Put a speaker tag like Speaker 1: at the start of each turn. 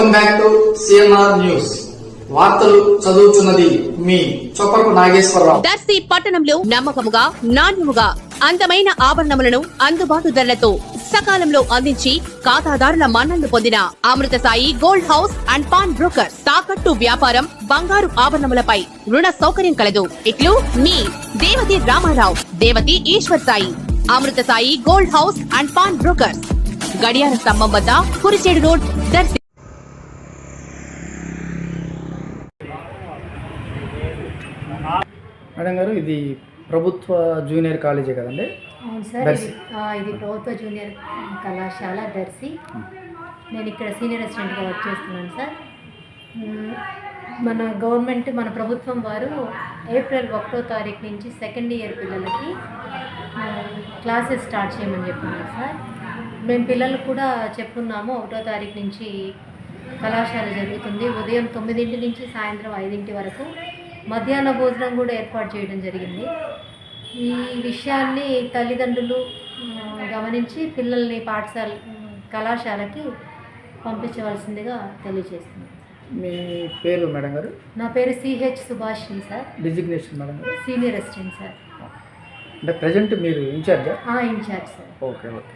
Speaker 1: Welcome back to CMR news. వార్తలు చదువుతున్నది మీ చొప్పరపు నాగేశ్వరరావు.
Speaker 2: దర్శి పట్టణంలో నమ్మకముగా, నాణ్యముగా అందమైన ఆభరణములను అందుబాటు ధరలతో సకాలంలో అందించి ఖాతాదారుల మన్ననలు పొందిన Amrutha Sai gold house and pawn broker. తాకట్టు వ్యాపారం, బంగారు ఆభరణములపై రుణ సౌకర్యం కలదు. ఇట్లు మీ Devathi Ramarao, Devathi Eshwar Sai. Amrutha Sai gold house and pawn broker, గడియార స్తంభం వద్ద, కురిచేడు రోడ్, దర్శి.
Speaker 1: మేడం గారు, ఇది ప్రభుత్వ జూనియర్ కాలేజీ కదండి?
Speaker 3: అవును సార్, ఇది ప్రభుత్వ జూనియర్ కళాశాల దర్శి. నేను ఇక్కడ సీనియర్ అసిస్టెంట్గా వర్క్ చేస్తున్నాను సార్. మన గవర్నమెంట్, మన ప్రభుత్వం వారు ఏప్రిల్ 1వ తారీఖు నుంచి సెకండ్ ఇయర్ పిల్లలకి క్లాసెస్ స్టార్ట్ చేయమని చెప్తున్నారు సార్. మేము పిల్లలకు కూడా చెప్తున్నాము, 1వ తారీఖు నుంచి కళాశాల జరుగుతుంది. ఉదయం 9 నుంచి సాయంత్రం 5 వరకు మధ్యాహ్న భోజనం కూడా ఏర్పాటు చేయడం జరిగింది. ఈ విషయాన్ని తల్లిదండ్రులు గమనించి పిల్లల్ని కళాశాలకి పంపించవలసిందిగా తెలియజేస్తున్నాను.
Speaker 1: మీ పేరు మేడం గారు?
Speaker 3: నా పేరు CH Subhashini sir.
Speaker 1: Designation madam గారు?
Speaker 3: Senior assistant sir.
Speaker 1: అంటే ప్రజెంట్ మీరు ఇన్ఛార్జా?
Speaker 3: Incharge sir.
Speaker 1: Okay okay.